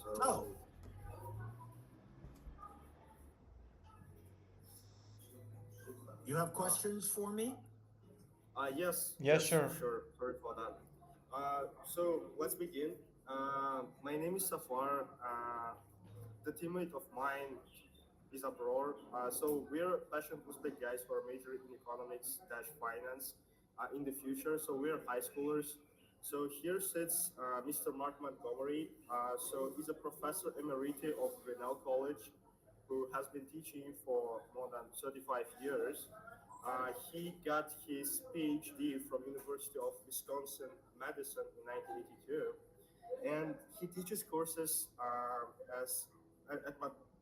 Oh, So, you have uh, questions for me? yes, Yeah, yes, sure. sure. Sorry for that. So let's begin. My name is Safar. The teammate of mine is abroad. So we're passion prospect guys who are majoring in economics dash finance in the future. So we're high schoolers. So here sits Mr. Mark Montgomery. So he's a professor emerita of Grinnell College, who has been teaching for more than 35 years. He got his PhD from University of Wisconsin Madison in 1982, and he teaches courses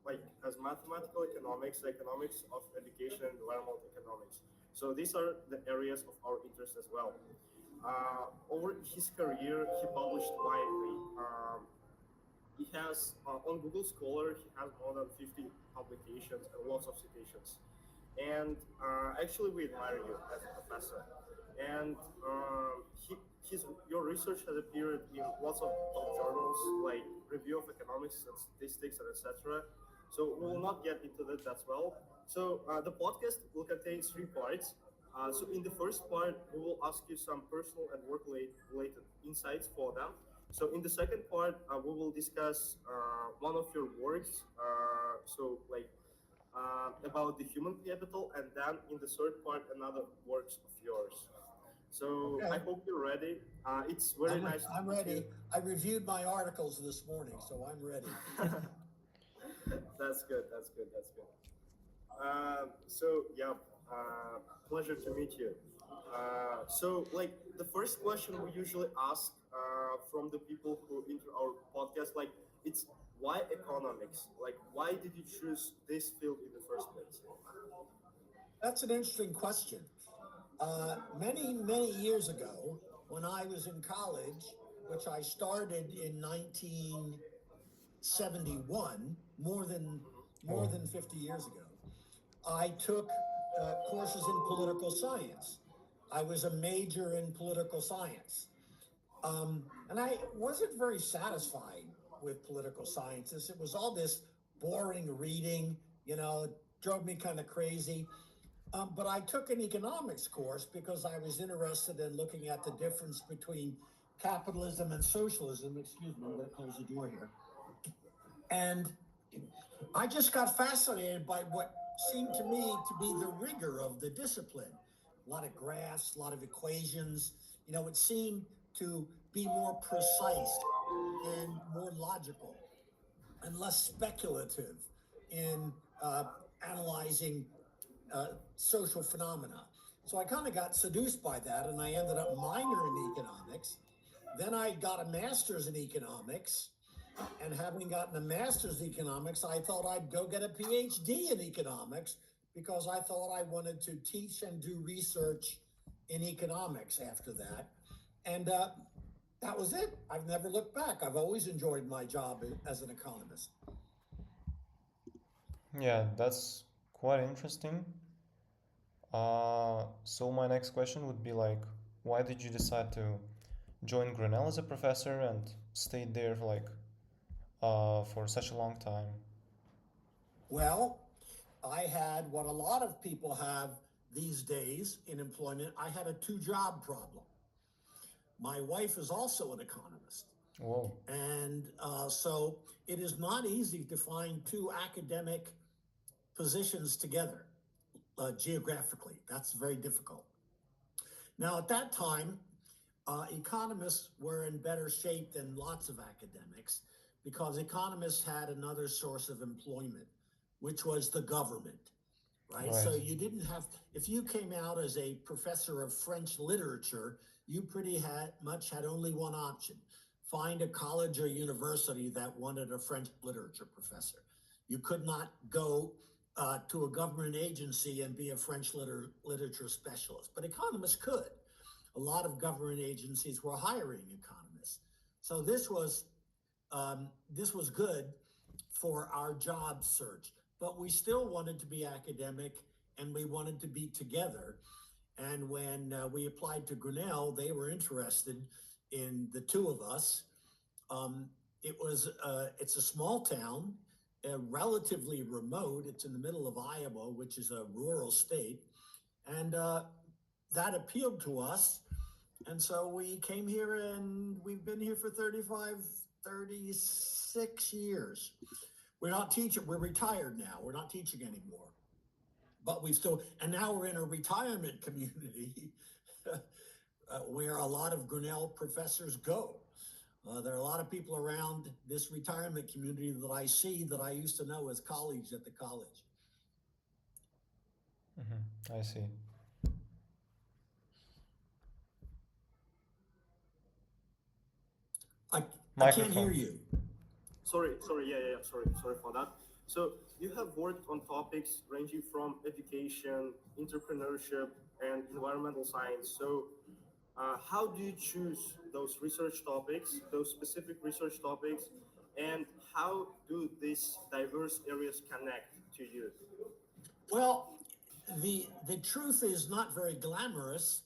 like as mathematical economics, economics of education, and environmental economics. So these are the areas of our interest as well. Over his career, he published widely. He has on Google Scholar, he has more than 50 publications and lots of citations. And actually, we admire you as a professor. And your research has appeared in lots of top journals like Review of Economics and Statistics and etc. So we will not get into that as well. So the podcast will contain three parts. So in the first part, we will ask you some personal and work related insights for them. So in the second part, we will discuss one of your works. So like about the human capital, and then in the third part, another works of yours. So I Okay. hope you're ready. It's very nice to I'm meet you. ready. I reviewed my articles this morning, so I'm ready. That's good. That's good. That's good. So yeah, pleasure to meet you. So like the first question we usually ask from the people who enter our podcast, like it's why economics? Like why did you choose this field in the first place? That's an interesting question. Many, many years ago, when I was in college, which I started in 1971, more Oh, than 50 years ago, I took courses in political science. I was a major in political science. And I wasn't very satisfied with political sciences. It was all this boring reading, it drove me kind of crazy. But I took an economics course because I was interested in looking at the difference between capitalism and socialism. Excuse me, I'm going to close the door here. And I just got fascinated by what seemed to me to be the rigor of the discipline. A lot of graphs, a lot of equations. It seemed to be more precise and more logical and less speculative in analyzing social phenomena. So I kind of got seduced by that, and I ended up minoring in economics. Then I got a master's in economics, and having gotten a master's in economics, I thought I'd go get a PhD in economics because I thought I wanted to teach and do research in economics after that. And that was it. I've never looked back. I've always enjoyed my job as an economist. yeah, that's quite interesting. So my next question would be like, why did you decide to join Grinnell as a professor and stayed there for for such a long time? Well, I had what a lot of people have these days in employment. I had a two-job problem. My wife is also an economist. Whoa. And so it is not easy to find two academic positions together geographically. That's very difficult. Now, at that time, economists were in better shape than lots of academics because economists had another source of employment, which was the government, right? Right. So you didn't have, if you came out as a professor of French literature, you much had only one option: find a college or university that wanted a French literature professor. You could not go to a government agency and be a French literature specialist, but economists could. A lot of government agencies were hiring economists. So this was good for our job search, but we still wanted to be academic and we wanted to be together. And when we applied to Grinnell, they were interested in the two of us. Um, It's a small town, relatively remote. It's in the middle of Iowa, which is a rural state. And that appealed to us. And so we came here and we've been here for 35, 36 years. We're not teaching, we're retired now. We're not teaching anymore. But we still, and now we're in a retirement community where a lot of Grinnell professors go. There are a lot of people around this retirement community that I see that I used to know as colleagues at the college. I see. I can't hear Microphone. you. Sorry for that. So you have worked on topics ranging from education, entrepreneurship, and environmental science. So how do you choose those research topics, those specific research topics, and how do these diverse areas connect to you? Well, the truth is not very glamorous.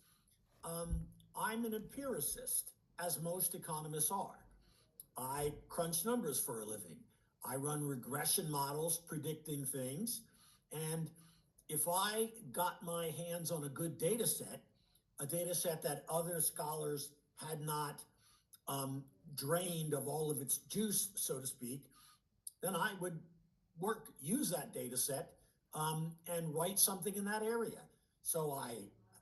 I'm an empiricist, as most economists are. I crunch numbers for a living. I run regression models predicting things. And if I got my hands on a good data set, a data set that other scholars had not drained of all of its juice, so to speak, then I would use that data set and write something in that area. So I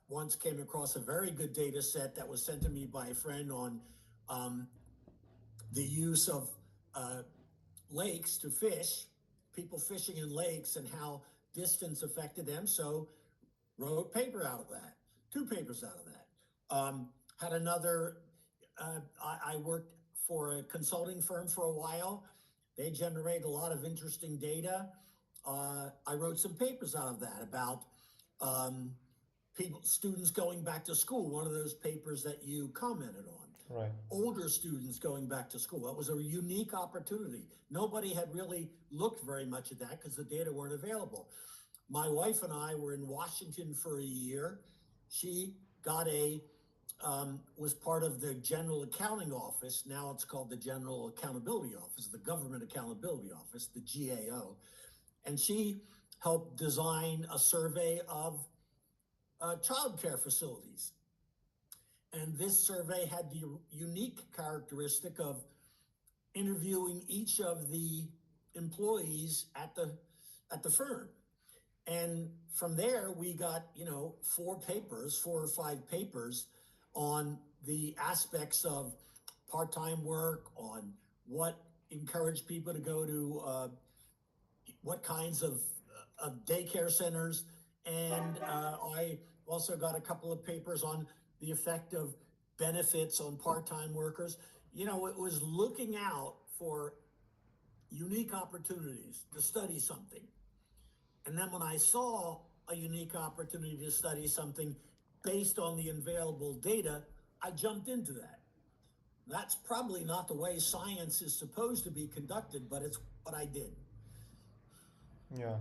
once came across a very good data set that was sent to me by a friend on the use of lakes to fish, people fishing in lakes and how distance affected them. So wrote a paper out of that, two papers out of that. Had another, I worked for a consulting firm for a while. They generate a lot of interesting data. I wrote some papers out of that about students going back to school, one of those papers that you commented on. Right. Older students going back to school. That was a unique opportunity. Nobody had really looked very much at that because the data weren't available. My wife and I were in Washington for a year. She got was part of the General Accounting Office. Now it's called the General Accountability Office, the Government Accountability Office, the GAO. And she helped design a survey of child care facilities. And this survey had the unique characteristic of interviewing each of the employees at the firm. And from there, we got, 4 or 5 papers on the aspects of part-time work, on what encouraged people to go to what kinds of daycare centers. And I also got a couple of papers on the effect of benefits on part-time workers. It was looking out for unique opportunities to study something. And then when I saw a unique opportunity to study something based on the available data, I jumped into that. That's probably not the way science is supposed to be conducted, but it's what I did. Yeah,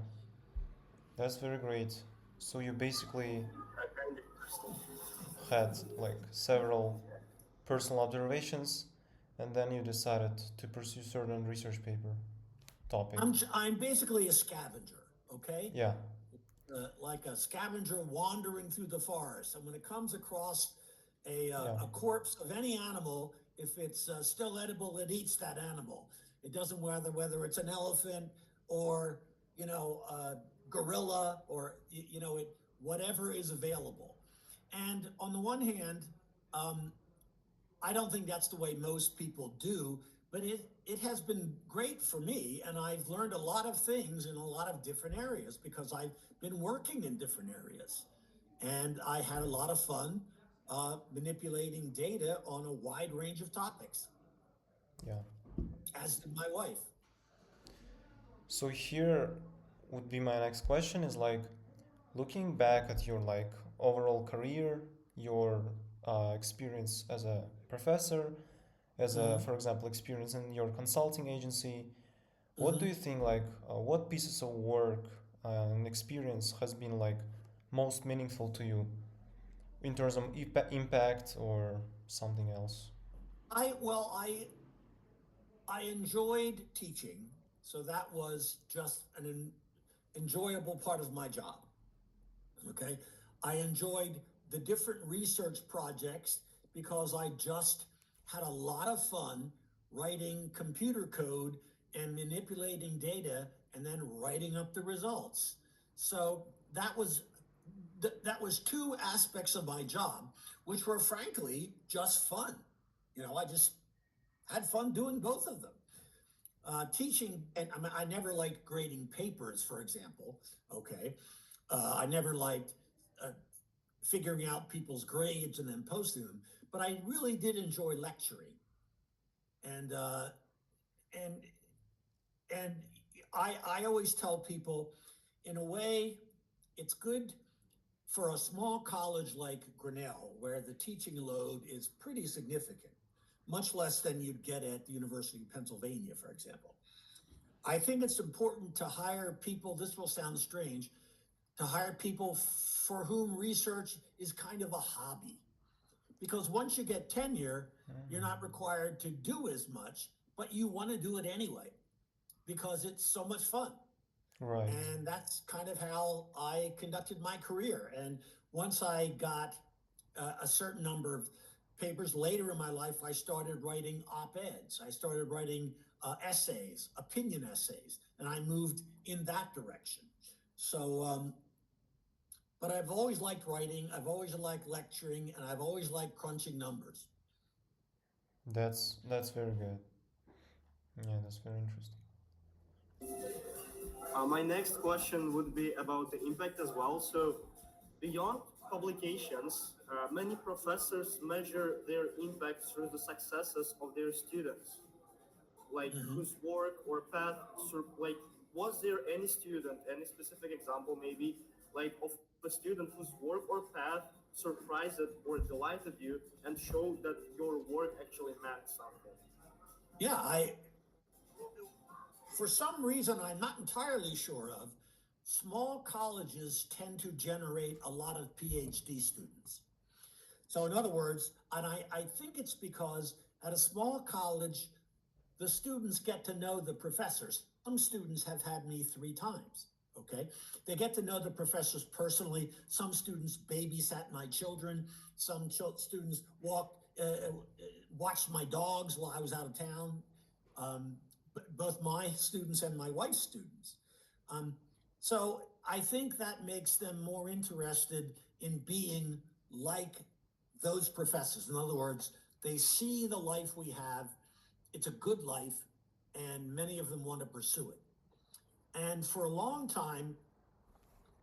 that's very great. So you basically had like several personal observations, and then you decided to pursue certain research paper topic. I'm basically a scavenger, okay? Yeah, Like a scavenger wandering through the forest. And when it comes across Yeah. a corpse of any animal, if it's still edible, it eats that animal. It doesn't matter whether it's an elephant or, a gorilla or, whatever is available. And on the one hand, I don't think that's the way most people do, but it has been great for me. And I've learned a lot of things in a lot of different areas because I've been working in different areas. And I had a lot of fun manipulating data on a wide range of topics, yeah. as did my wife. So here would be my next question is like looking back at your like overall career, your experience as a professor, as a, Mhm. for example, experience in your consulting agency, what do Mhm. you think like what pieces of work and experience has been like most meaningful to you in terms of impact or something else? I well, I I enjoyed teaching, so that was just an enjoyable part of my job. Okay. I enjoyed the different research projects because I just had a lot of fun writing computer code and manipulating data and then writing up the results. So that was that was two aspects of my job, which were frankly just fun. I just had fun doing both of them. Teaching, and I never liked grading papers, for example. Okay, I never liked uh, figuring out people's grades and then posting them, but I really did enjoy lecturing, and and and I always tell people, in a way, it's good for a small college like Grinnell, where the teaching load is pretty significant, much less than you'd get at the University of Pennsylvania, for example. I think it's important to hire people, this will sound strange, to hire people for whom research is kind of a hobby. Because once you get tenure, you're not required to do as much, but you want to do it anyway because it's so much fun. Right. And that's kind of how I conducted my career. And once I got a certain number of papers later in my life, I started writing op-eds. I started writing essays, opinion essays, and I moved in that direction. So, but I've always liked writing, I've always liked lecturing, and I've always liked crunching numbers. That's very good. Yeah, that's very interesting. My next question would be about the impact as well. So, beyond publications, many professors measure their impact through the successes of their students, like Mm-hmm. whose work or path, like, was there any student, any specific example maybe, like of a student whose work or path surprised or delighted you and showed that your work actually meant something? Yeah, for some reason I'm not entirely sure of, small colleges tend to generate a lot of PhD students. So, in other words, and I think it's because at a small college, the students get to know the professors. Some students have had me 3 times. Okay. They get to know the professors personally. Some students babysat my children. Some students watched my dogs while I was out of town. Um, Both my students and my wife's students. Um, so I think that makes them more interested in being like those professors. In other words, they see the life we have, it's a good life, and many of them want to pursue it. And for a long time,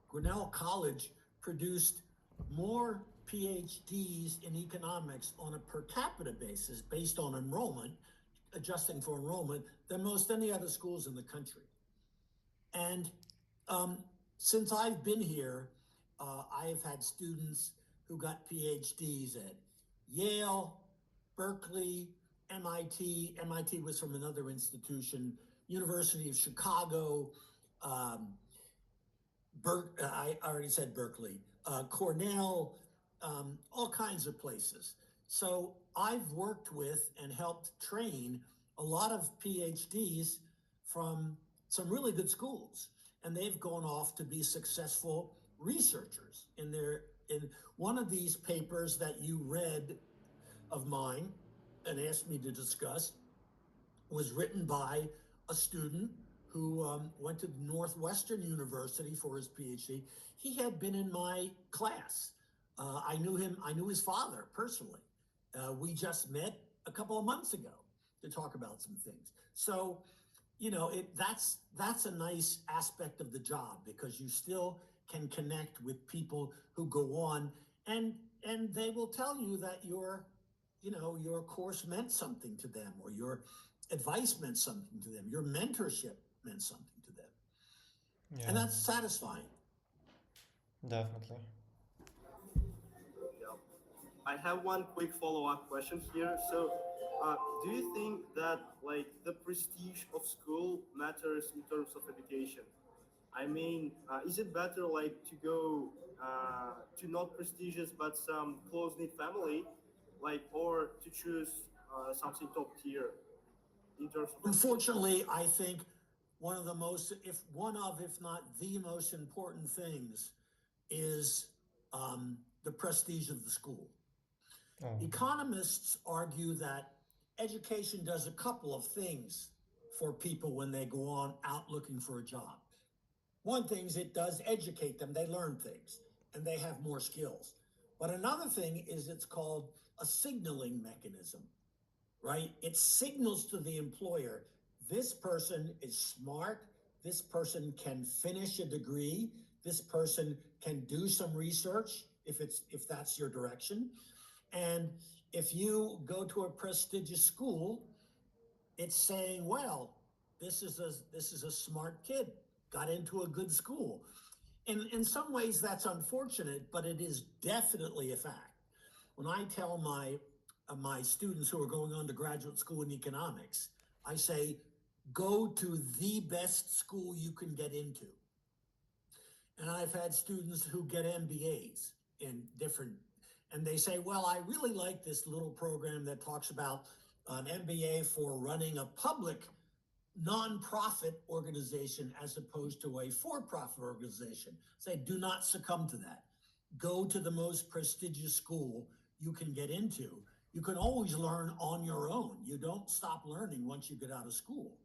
Grinnell College produced more PhDs in economics on a per capita basis based on enrollment, adjusting for enrollment, than most any other schools in the country. And um, since I've been here, I have had students who got PhDs at Yale, Berkeley, MIT. MIT was from another institution, University of Chicago, um, I already said Berkeley, Cornell, all kinds of places. So I've worked with and helped train a lot of PhDs from some really good schools, and they've gone off to be successful researchers in one of these papers that you read of mine and asked me to discuss was written by a student who went to Northwestern University for his PhD. He had been in my class. I knew him, I knew his father personally. We just met a couple of months ago to talk about some things. So, that's a nice aspect of the job because you still can connect with people who go on and they will tell you that your course meant something to them, or your advice meant something to them, your mentorship meant something to them. And Yeah, that's satisfying. definitely. Yeah. I have one quick follow-up question here. So, do you think that like the prestige of school matters in terms of education? I mean, is it better like to go to not prestigious but some close-knit family, like, or to choose something top tier? in terms of education? Unfortunately, I think one of the most, if not the most important things is the prestige of the school. Oh, Economists argue that education does a couple of things for people when they go on out looking for a job. One thing is it does educate them, they learn things and they have more skills. But another thing is it's called a signaling mechanism, right? It signals to the employer this person is smart, this person can finish a degree, this person can do some research if that's your direction. And if you go to a prestigious school, it's saying, well, this is a smart kid, got into a good school. In some ways that's unfortunate, but it is definitely a fact. When I tell my students who are going on to graduate school in economics, I say, go to the best school you can get into. And I've had students who get MBAs in different, and they say, well, I really like this little program that talks about an MBA for running a public nonprofit organization as opposed to a for-profit organization. Say, do not succumb to that. Go to the most prestigious school you can get into. You can always learn on your own. You don't stop learning once you get out of school.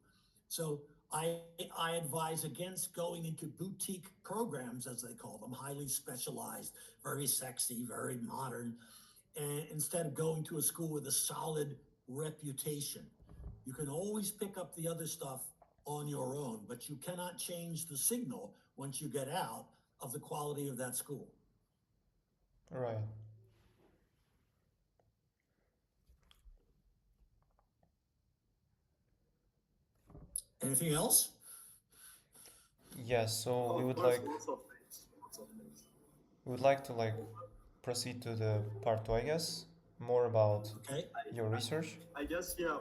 So I, I advise against going into boutique programs, as they call them, highly specialized, very sexy, very modern, and instead of going to a school with a solid reputation. You can always pick up the other stuff on your own, but you cannot change the signal once you get out of the quality of that school. right. Anything else? Yes, so Of course, lots of things. Lots of things. we would like to like proceed to the part two, I guess, more about Okay. your research. I guess, yeah.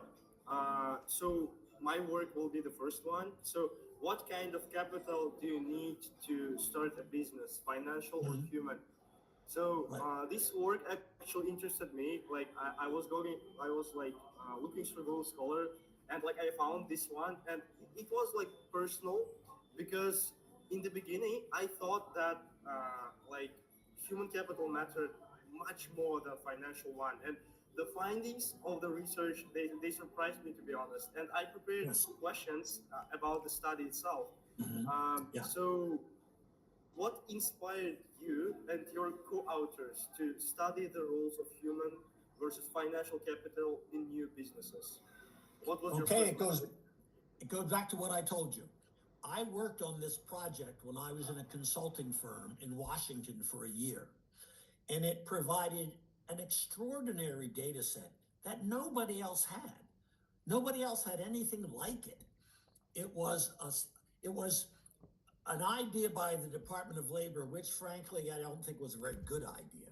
So my work will be the first one. So what kind of capital do you need to start a business, financial or Mhm. human? So Right. this work actually interested me. Like I was like looking through Google Scholar, and like I found this one, and it was like personal because in the beginning I thought that like human capital mattered much more than financial one, and the findings of the research they surprised me, to be honest. And I prepared Yes. questions about the study itself. Hmm. Yeah. So what inspired you and your co-authors to study the roles of human versus financial capital in new businesses? What was your Okay. first It goes motivation? it goes back to what I told you. I worked on this project when I was in a consulting firm in Washington for a year, and it provided an extraordinary data set that nobody else had. Nobody else had anything like it. It was a, it was an idea by the Department of Labor, which frankly I don't think was a very good idea.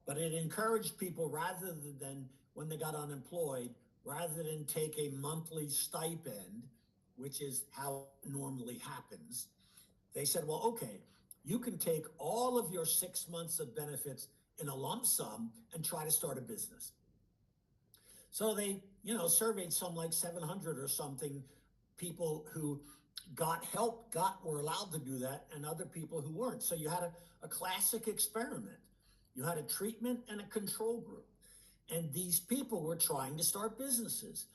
But it encouraged people rather than when they got unemployed, rather than take a monthly stipend, which is how it normally happens, they said, well, okay, you can take all of your 6 months of benefits in a lump sum and try to start a business. So they, surveyed some like 700 or something people who got help, were allowed to do that, and other people who weren't. So you had a classic experiment. You had a treatment and a control group. And these people were trying to start businesses.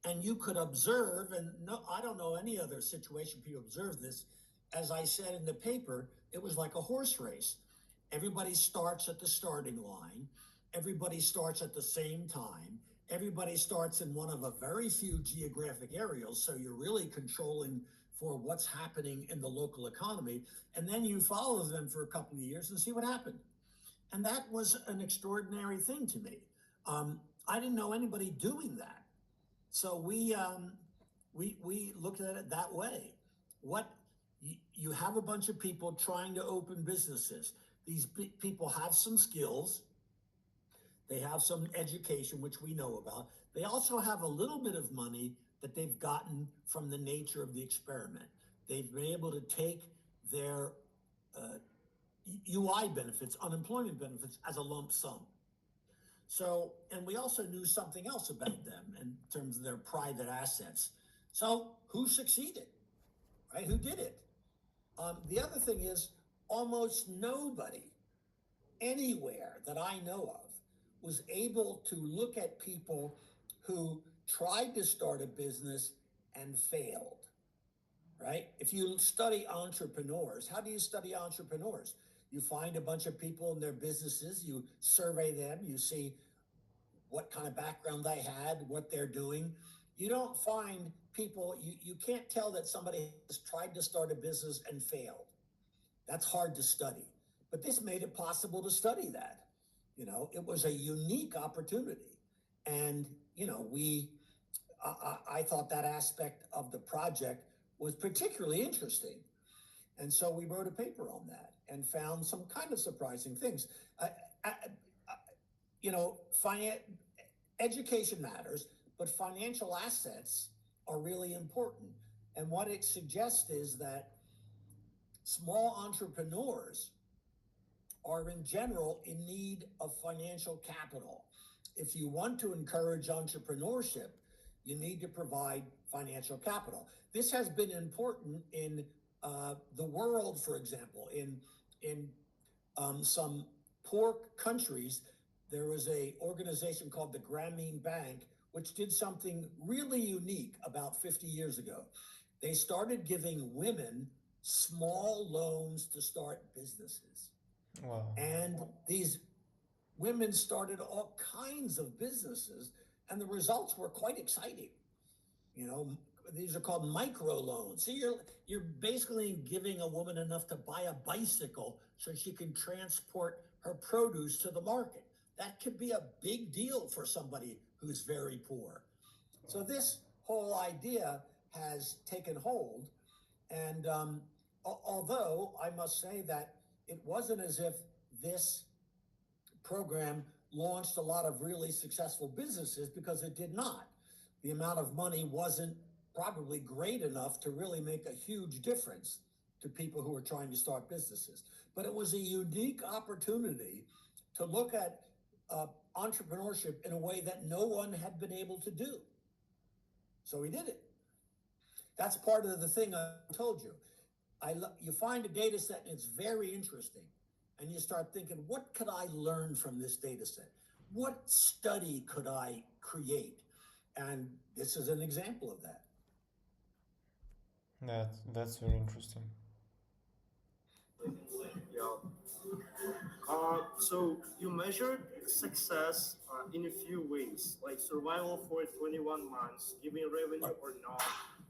And you could observe, and no, I don't know any other situation people observe this. As I said in the paper, it was like a horse race. Everybody starts at the starting line. Everybody starts at the same time. Everybody starts in one of a very few geographic areas. So you're really controlling for what's happening in the local economy. And then you follow them for a couple of years and see what happened. And that was an extraordinary thing to me. I didn't know anybody doing that. So we looked at it that way. What you have a bunch of people trying to open businesses. These people have some skills. They have some education, which we know about. They also have a little bit of money that they've gotten from the nature of the experiment. They've been able to take their UI benefits, unemployment benefits, as a lump sum. So, and we also knew something else about them in terms of their private assets. So, who succeeded, right? Who did it? The other thing is, almost nobody anywhere that I know of was able to look at people who tried to start a business and failed, right? If you study entrepreneurs, how do you study entrepreneurs? You find a bunch of people in their businesses, you survey them, you see what kind of background they had, what they're doing. You don't find people, you can't tell that somebody has tried to start a business and failed. That's hard to study. But this made it possible to study that. It was a unique opportunity. And, I thought that aspect of the project was particularly interesting. And so we wrote a paper on that and found some kind of surprising things. Uh, uh, you know, finan- Education matters, but financial assets are really important. And what it suggests is that small entrepreneurs are in general in need of financial capital. If you want to encourage entrepreneurship, you need to provide financial capital. This has been important in the world, for example, in some poor countries. There was a organization called the Grameen Bank, which did something really unique about 50 years ago. They started giving women small loans to start businesses. Wow. And these women started all kinds of businesses, and the results were quite exciting. You know, these are called micro loans. So you're basically giving a woman enough to buy a bicycle so she can transport her produce to the market. That could be a big deal for somebody who's very poor. So this whole idea has taken hold, and although I must say that it wasn't as if this program launched a lot of really successful businesses, because it did not. The amount of money wasn't probably great enough to really make a huge difference to people who were trying to start businesses. But it was a unique opportunity to look at entrepreneurship in a way that no one had been able to do. So we did it. That's part of the thing I told you. You find a data set and it's very interesting. And you start thinking, what could I learn from this data set? What study could I create? And this is an example of that. That's very interesting. Yeah. So you measured success in a few ways, like survival for 21 months, giving revenue Right. or not.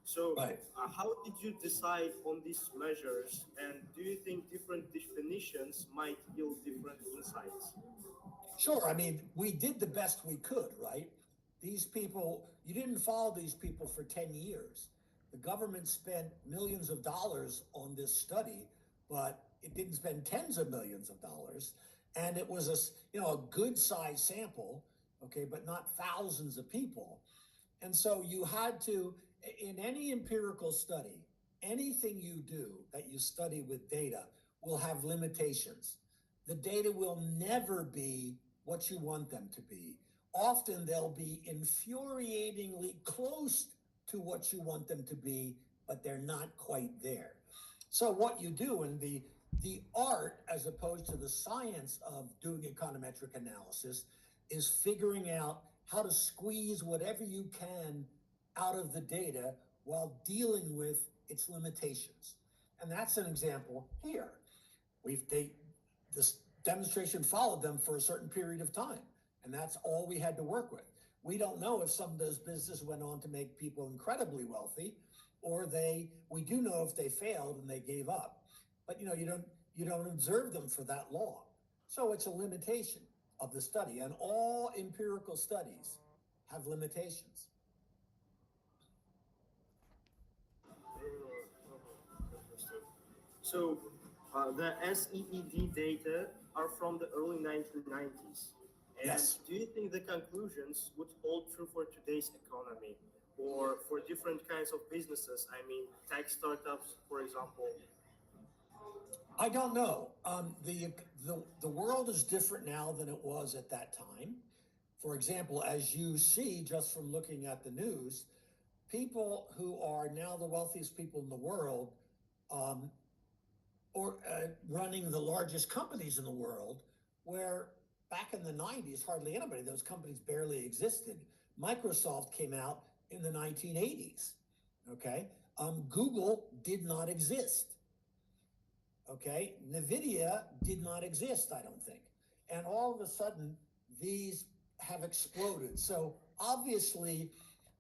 So Right. how did you decide on these measures, and do you think different definitions might yield different insights? Sure. I mean, we did the best we could, right? These people, you didn't follow these people for 10 years. The government spent millions of dollars on this study, but it didn't spend tens of millions of dollars. And it was a good size sample, okay, but not thousands of people. And so you had to, in any empirical study, anything you do that you study with data will have limitations. The data will never be what you want them to be. Often they'll be infuriatingly close to what you want them to be, but they're not quite there. So what you do in the art, as opposed to the science of doing econometric analysis, is figuring out how to squeeze whatever you can out of the data while dealing with its limitations. And that's an example here. This demonstration followed them for a certain period of time, and that's all we had to work with. We don't know if some of those businesses went on to make people incredibly wealthy, or we do know if they failed and they gave up. But you don't observe them for that long. So it's a limitation of the study, and all empirical studies have limitations. Understood. So the SEED data are from the early 1990s. And Yes. do you think the conclusions would hold true for today's economy or for different kinds of businesses? I mean, tech startups, for example. I don't know. The world is different now than it was at that time. For example, as you see just from looking at the news, people who are now the wealthiest people in the world, um, or running the largest companies in the world, where back in the 90s, hardly anybody, those companies barely existed. Microsoft came out in the 1980s. Okay. Google did not exist. Okay. NVIDIA did not exist, I don't think. And all of a sudden, these have exploded. So obviously,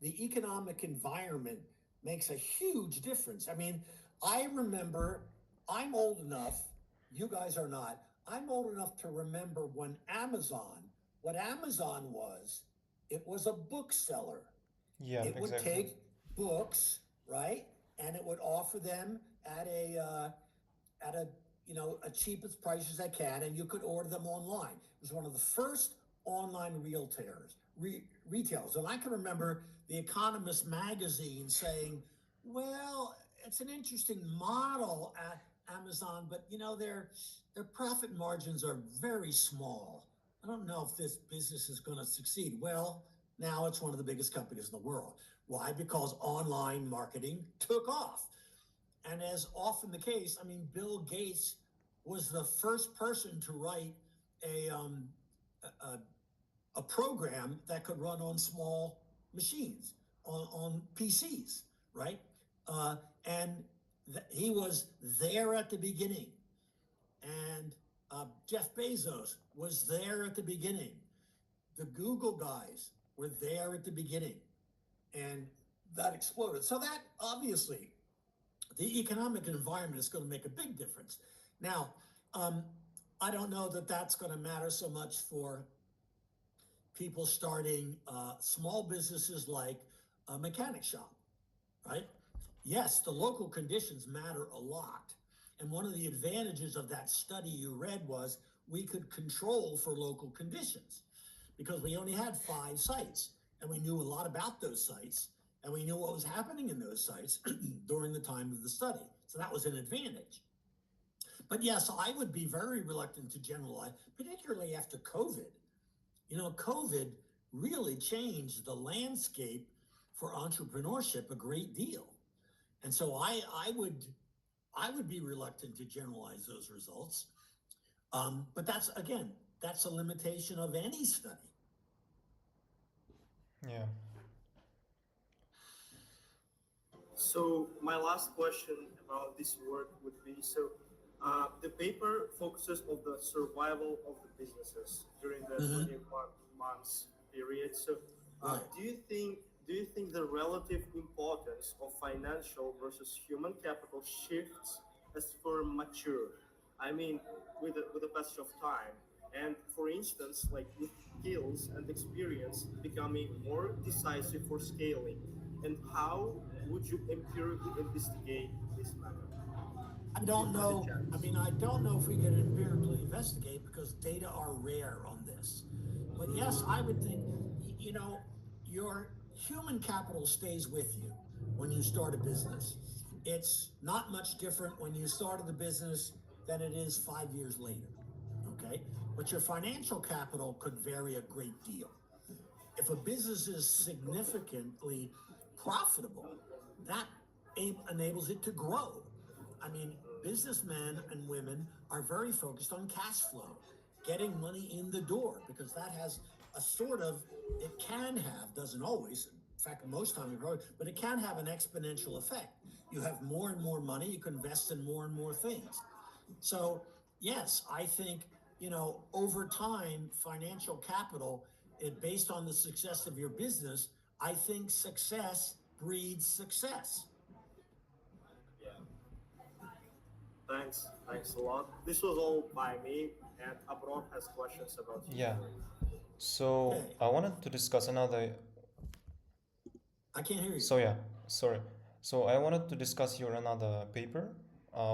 the economic environment makes a huge difference. I mean, I remember, I'm old enough, you guys are not, I'm old enough to remember when what Amazon was, it was a bookseller. Yeah, It would exactly. take books, right? And it would offer them at a a cheapest price as they can, and you could order them online. It was one of the first online retailers. And I can remember the Economist magazine saying, "Well, it's an interesting model at Amazon, but their profit margins are very small. I don't know if this business is going to succeed." Well, now it's one of the biggest companies in the world. Why? Because online marketing took off. And as often the case, I mean, Bill Gates was the first person to write a, um, a, a program that could run on small machines, on PCs, right? Uh, and he was there at the beginning. And Jeff Bezos was there at the beginning. The Google guys were there at the beginning. And that exploded. So that obviously the economic environment is going to make a big difference. Now, um, I don't know that that's going to matter so much for people starting small businesses like a mechanic shop, right? Yes, the local conditions matter a lot. And one of the advantages of that study you read was we could control for local conditions because we only had 5 sites and we knew a lot about those sites and we knew what was happening in those sites during the time of the study. So that was an advantage. But yes, I would be very reluctant to generalize, particularly after COVID. COVID really changed the landscape for entrepreneurship a great deal. And so I would be reluctant to generalize those results. But that's a limitation of any study. Yeah. So my last question about this work would be, the paper focuses on the survival of the businesses during the Mm-hmm. 21 months period. Right. Do you think the relative importance of financial versus human capital shifts as firm mature? I mean, with the passage of time, and for instance, like with skills and experience becoming more decisive for scaling, and how would you empirically investigate this matter? I Give don't me the know. I chance. mean, I don't know if we can empirically investigate because data are rare on this. But yes, I would think, your human capital stays with you when you start a business. It's not much different when you started the business than it is 5 years later. Okay. But your financial capital could vary a great deal. If a business is significantly profitable, that enables it to grow. I mean, businessmen and women are very focused on cash flow, getting money in the door, because that has a sort of, it can have, doesn't always, in fact, most times, but it can have an exponential effect. You have more and more money, you can invest in more and more things. So, yes, I think, over time, financial capital, based on the success of your business, I think success breeds success. Yeah. Thanks a lot. This was all by me, and Abroad has questions about his Yeah. work. So Okay, I wanted to discuss another. I can't hear you. So yeah, sorry. So I wanted to discuss your another paper,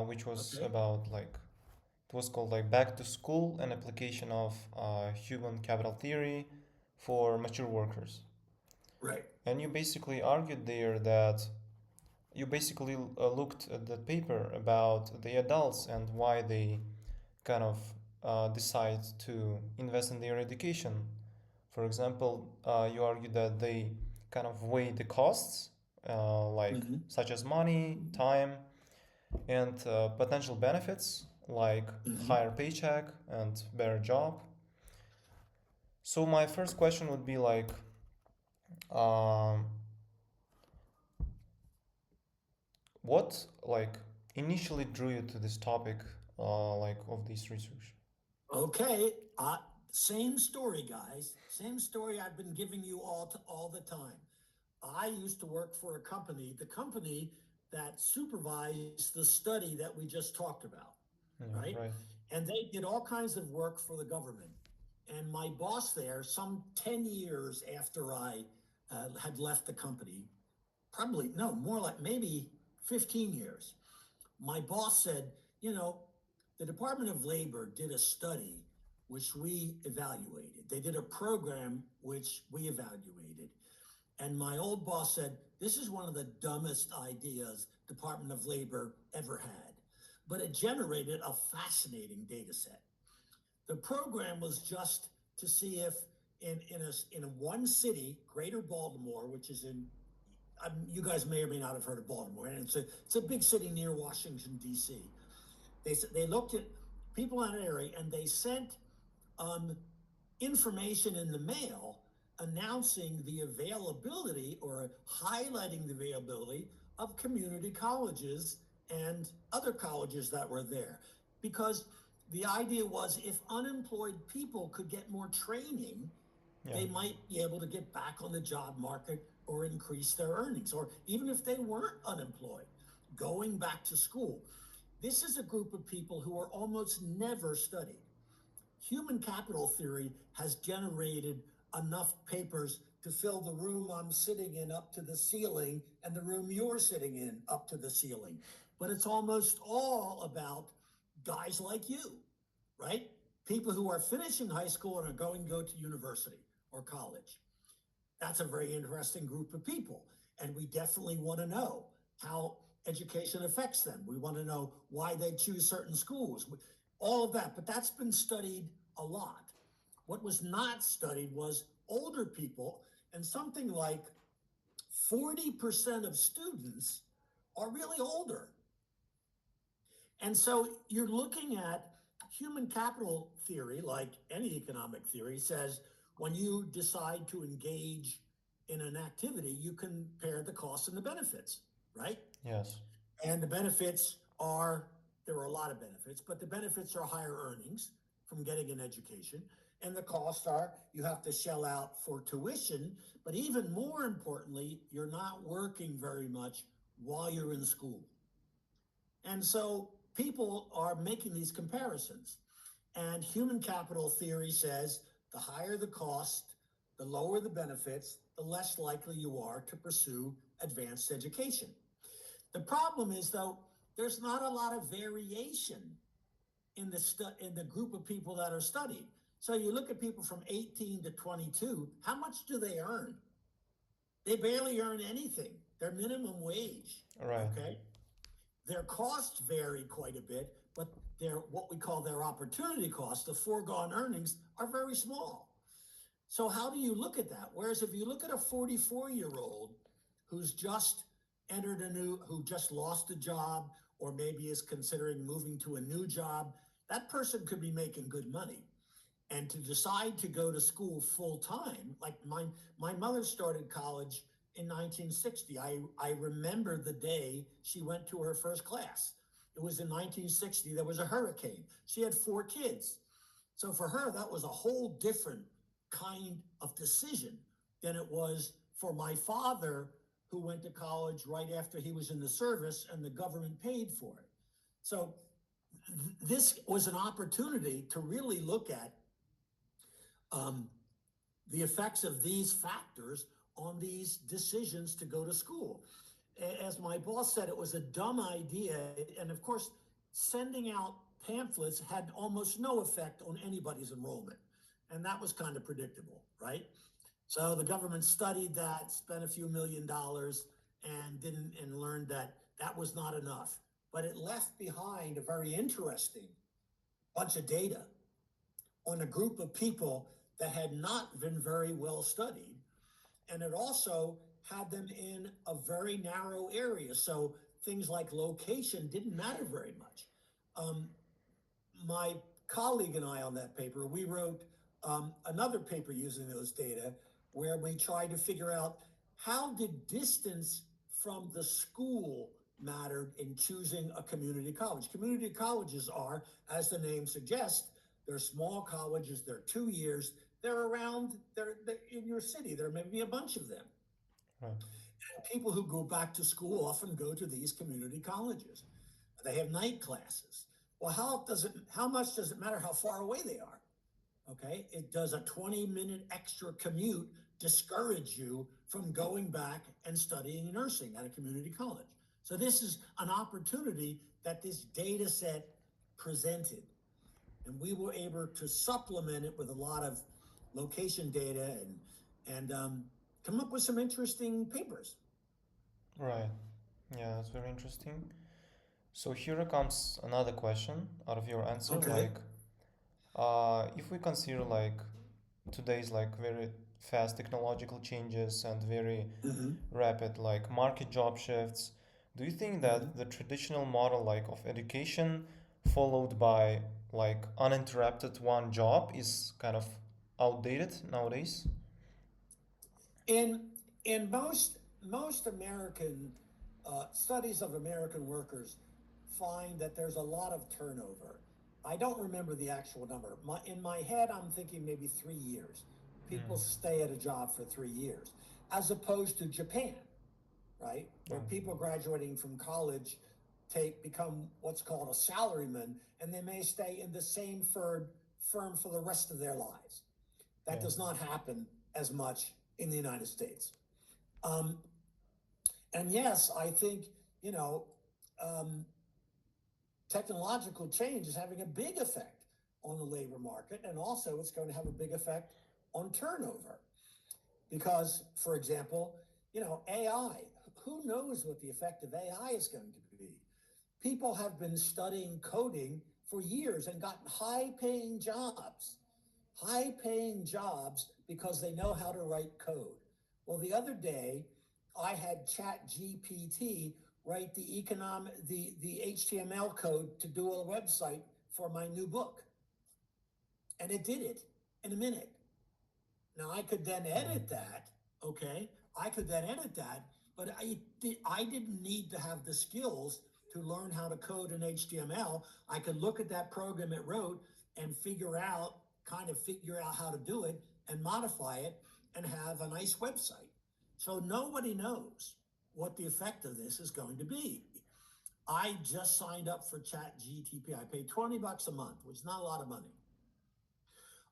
which was Okay, about like it was called like Back to School: An Application of Human Capital Theory for Mature Workers. right. And you basically argued there that you basically looked at the paper about the adults and why they kind of decide to invest in their education For example, you argue that they kind of weigh the costs, like Hmm. such as money, time, and potential benefits like Hmm. higher paycheck and better job. So my first question would be like, um, what like initially drew you to this topic, like of this research? Okay, same story, guys. Same story I've been giving you all the time. I used to work for a company, the company that supervised the study that we just talked about, Yeah, right? right. And they did all kinds of work for the government. And my boss there, some 10 years after I had left the company, probably, no, more like maybe 15 years, my boss said, you know, the Department of Labor did a study which we evaluated. They did a program which we evaluated. And my old boss said, this is one of the dumbest ideas Department of Labor ever had. But it generated a fascinating data set. The program was just to see if in a one city, Greater Baltimore, which is in you guys may or may not have heard of Baltimore, and it's a big city near Washington D.C. They looked at people in that area and they sent um, information in the mail announcing the availability or highlighting the availability of community colleges and other colleges that were there. Because the idea was if unemployed people could get more training, Yeah. they might be able to get back on the job market or increase their earnings, or even if they weren't unemployed, going back to school. This is a group of people who are almost never studied. Human capital theory has generated enough papers to fill the room I'm sitting in up to the ceiling and the room you're sitting in up to the ceiling. But it's almost all about guys like you, right? People who are finishing high school and are going to go to university or college. That's a very interesting group of people. And we definitely want to know how education affects them. We want to know why they choose certain schools, all of that. But that's been studied a lot. What was not studied was older people, and something like 40% of students are really older. And so you're looking at human capital theory, like any economic theory, says when you decide to engage in an activity, you compare the costs and the benefits, right? Yes. And the benefits are there are a lot of benefits, but the benefits are higher earnings from getting an education. And the costs are you have to shell out for tuition, but even more importantly, you're not working very much while you're in school. And so people are making these comparisons. And human capital theory says the higher the cost, the lower the benefits, the less likely you are to pursue advanced education. The problem is, though, there's not a lot of variation in the group of people that are studied. So you look at people from 18 to 22, how much do they earn? They barely earn anything. They're minimum wage, Right. okay? Their costs vary quite a bit, but their what we call their opportunity costs, the foregone earnings, are very small. So how do you look at that? Whereas if you look at a 44-year-old who's just who just lost a job, or maybe is considering moving to a new job, that person could be making good money. And to decide to go to school full time, like my mother started college in 1960. I remember the day she went to her first class. It was in 1960. There was a hurricane. She had 4 kids. So for her, that was a whole different kind of decision than it was for my father, who went to college right after he was in the service and the government paid for it. So this was an opportunity to really look at um, the effects of these factors on these decisions to go to school. As my boss said, it was a dumb idea. And of course, sending out pamphlets had almost no effect on anybody's enrollment. And that was kind of predictable, right? So the government studied that, spent a few $1 million, and learned that that was not enough. But it left behind a very interesting bunch of data on a group of people that had not been very well studied. And it also had them in a very narrow area. So things like location didn't matter very much. Um, my colleague and I on that paper, we wrote another paper using those data where we tried to figure out how did distance from the school mattered in choosing a community college. Community colleges are, as the name suggests, they're small colleges, they're 2 years, they're around, they're in your city, there may be a bunch of them. Right. And people who go back to school often go to these community colleges. They have night classes. Well, how much does it matter how far away they are? Okay, it does a 20-minute extra commute discourage you from going back and studying nursing at a community college. So this is an opportunity that this data set presented, and we were able to supplement it with a lot of location data and come up with some interesting papers. Right. Yeah, that's very interesting. So here comes another question out of your answer. Okay. Like, if we consider like today's like very fast technological changes and very Mm-hmm. rapid like market job shifts, do you think Mm-hmm. that the traditional model like of education followed by like uninterrupted one job is kind of outdated nowadays? In most American studies of American workers find that there's a lot of turnover. I don't remember the actual number. In my head, I'm thinking maybe 3 years. People Mm. stay at a job for 3 years, as opposed to Japan, right, where Right. people graduating from college become what's called a salaryman, and they may stay in the same firm for the rest of their lives. That Yeah. does not happen as much in the United States. Um, and yes, I think, you know, um, technological change is having a big effect on the labor market, and also it's going to have a big effect on turnover. Because, for example, AI, who knows what the effect of AI is going to be? People have been studying coding for years and gotten high paying jobs because they know how to write code. Well, the other day, I had Chat GPT write the HTML code to do a website for my new book. And it did it in a minute. Now I could then Mm. edit that, okay? I could then edit that, but I didn't need to have the skills to learn how to code in HTML. I could look at that program it wrote and figure out how to do it and modify it and have a nice website. So nobody knows what the effect of this is going to be. I just signed up for Chat GTP. I pay $20 a month, which is not a lot of money.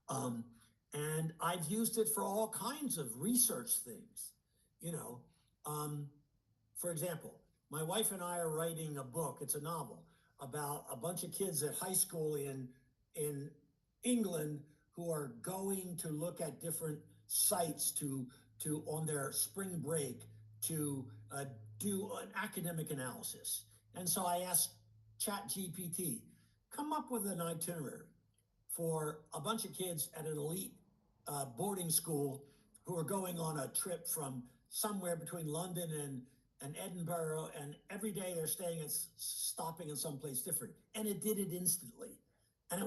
Um, and I've used it for all kinds of research things. You know, um, for example, my wife and I are writing a book. It's a novel about a bunch of kids at high school in England who are going to look at different sites to on their spring break to do an academic analysis. And so I asked Chat GPT, come up with an itinerary for a bunch of kids at an elite boarding school who are going on a trip from somewhere between London and Edinburgh, and every day they're stopping in someplace different. And it did it instantly. And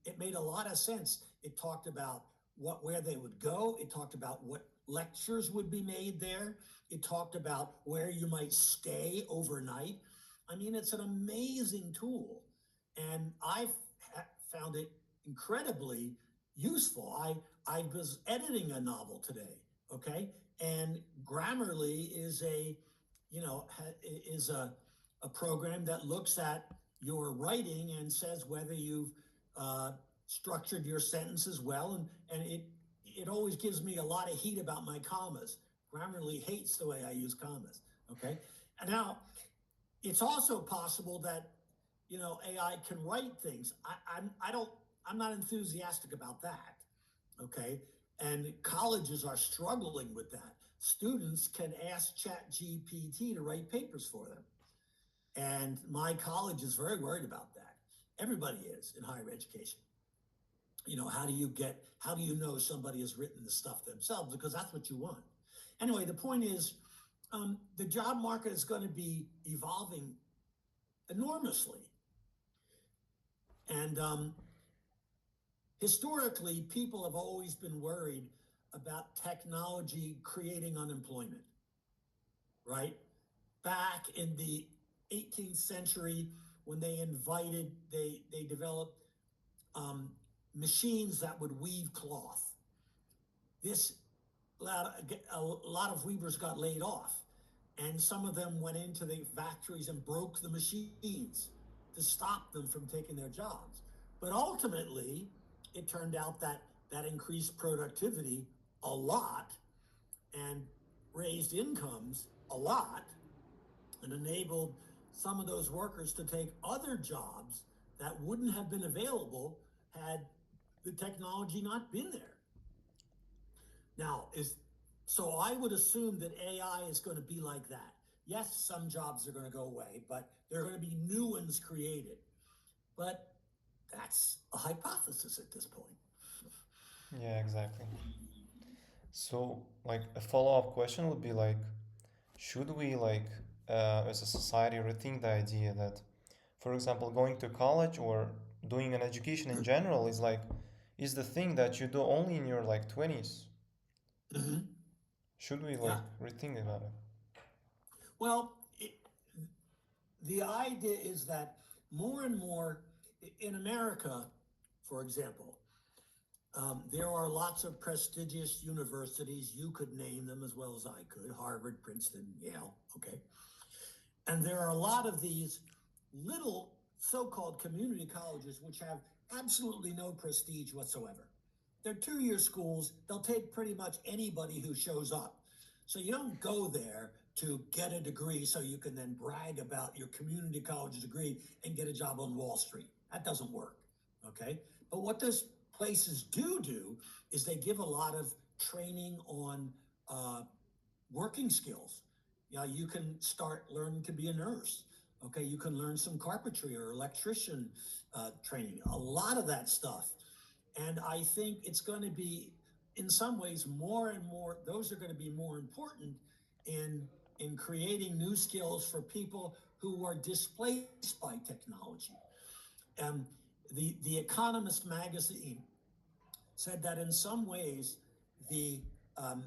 it made a lot of sense. It talked about where they would go. It talked about what lectures would be made there. It talked about where you might stay overnight. I mean, it's an amazing tool. And I've found it incredibly useful. I was editing a novel today, okay, and Grammarly is a program that looks at your writing and says whether you've uh, structured your sentences well, and it always gives me a lot of heat about my commas. Grammarly hates the way I use commas. Okay, and now it's also possible that AI can write things. I'm not enthusiastic about that. Okay, and colleges are struggling with that. Students can ask Chat GPT to write papers for them, and my college is very worried about that. Everybody is in higher education. how do you know somebody has written the stuff themselves? Because that's what you want. Anyway, the point is, the job market is going to be evolving enormously. And historically, people have always been worried about technology creating unemployment, right? Back in the 18th century, when they developed um, machines that would weave cloth. This a lot of weavers got laid off, and some of them went into the factories and broke the machines to stop them from taking their jobs. But ultimately, it turned out that that increased productivity a lot and raised incomes a lot and enabled some of those workers to take other jobs that wouldn't have been available had the technology not been there. Now, so I would assume that AI is going to be like that. Yes, some jobs are going to go away, but there are going to be new ones created. But that's a hypothesis at this point. Yeah, exactly. So, like, a follow-up question would be like, should we, like, as a society, rethink the idea that, for example, going to college or doing an education in general is the thing that you do only in your like 20s? Mm-hmm. Should we Yeah. like rethink about it? Well, the idea is that more and more in America, for example, there are lots of prestigious universities. You could name them as well as I could: Harvard, Princeton, Yale. Okay. And there are a lot of these little so-called community colleges which have absolutely no prestige whatsoever. They're two-year schools. They'll take pretty much anybody who shows up. So you don't go there to get a degree so you can then brag about your community college degree and get a job on Wall Street. That doesn't work. Okay. But what those places do is they give a lot of training on uh, working skills. Yeah, you can start learning to be a nurse. Okay, you can learn some carpentry or electrician training. A lot of that stuff, and I think it's going to be, in some ways, more and more. Those are going to be more important in in creating new skills for people who are displaced by technology. And the Economist magazine said that in some ways, the um,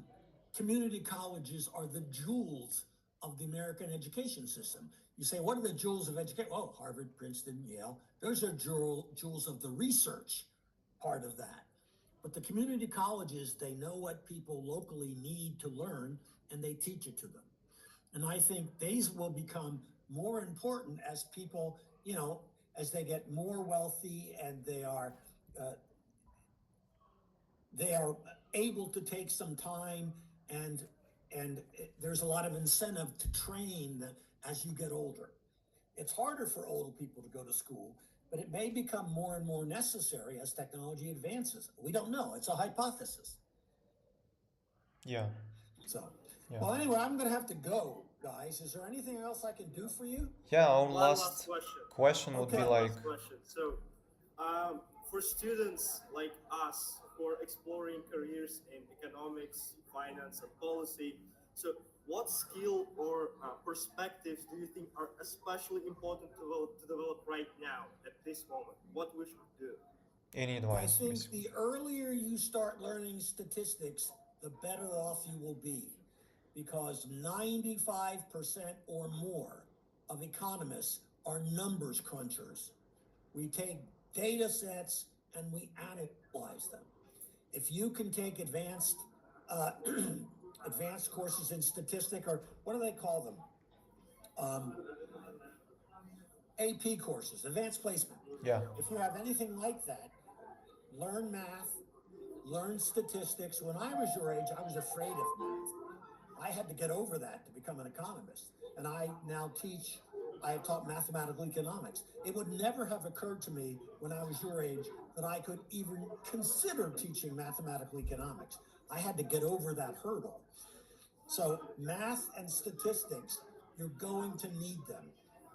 community colleges are the jewels of the American education system. You say, what are the jewels of education? Oh, Harvard, Princeton, Yale. Those are jewels of the research part of that. But the community colleges, they know what people locally need to learn and they teach it to them. And I think these will become more important as people, as they get more wealthy and uh, they are able to take some time and and there's a lot of incentive to train as you get older. It's harder for older people to go to school, but it may become more and more necessary as technology advances. We don't know. It's a hypothesis. Yeah, So, yeah. well, anyway, I'm going to have to go, guys. Is there anything else I can do for you? Yeah, our One last last question. question would be Okay. One like, last question. So, for students like us who are exploring careers in economics, finance, and policy, so what skill or perspectives do you think are especially important to develop right now at this moment? What we should do? any I advice, think basically. the earlier you start learning statistics, the better off you will be, because 95% or more of economists are numbers crunchers. We take data sets and we analyze them. If you can take uh, advanced courses in statistic, or what do they call them? Um, AP courses, advanced placement. Yeah, If you have anything like that, learn math, learn statistics. When I was your age, I was afraid of math. I had to get over that to become an economist. And I have taught mathematical economics. It would never have occurred to me when I was your age that I could even consider teaching mathematical economics. I had to get over that hurdle. So, math and statistics, you're going to need them.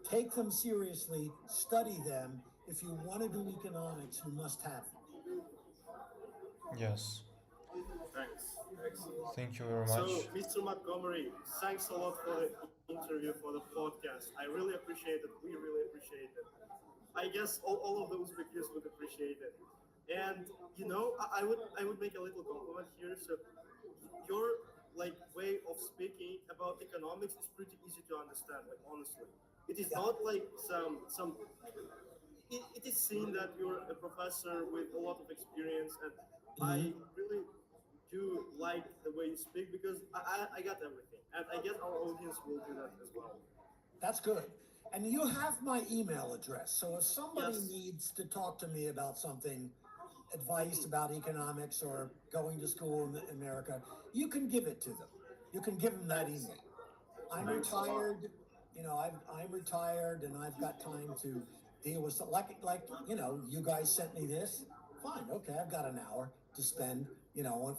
Take them seriously, study them. If you want to do economics, you must have them. Yes. Thanks. Thanks. Thank you very So, much. Mr. Montgomery, thanks a lot for the interview, for the podcast. I really appreciate it. We really appreciate it. I guess all of those speakers would appreciate it. And I would make a little compliment here. So your like way of speaking about economics is pretty easy to understand. Like honestly, it is Yeah. not like some. It is seen that you're a professor with a lot of experience, and I Mhm. really do like the way you speak because I got everything, and I guess our audience will do that as well. That's good. And you have my email address. So if somebody Yes. needs to talk to me about something, advice about economics or going to school in America, you can give it to them. You can give them that Thanks. email. I'm Thanks a lot. retired. I'm retired and I've got time to deal with stuff like you guys sent me this. Fine, okay, I've got an hour to spend,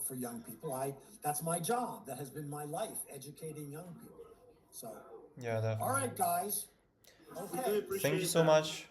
for young people. I That's my job. That has been my life, educating young people. So, Yeah, all definitely. right, guys. We do Okay. Thank you appreciate so that. much.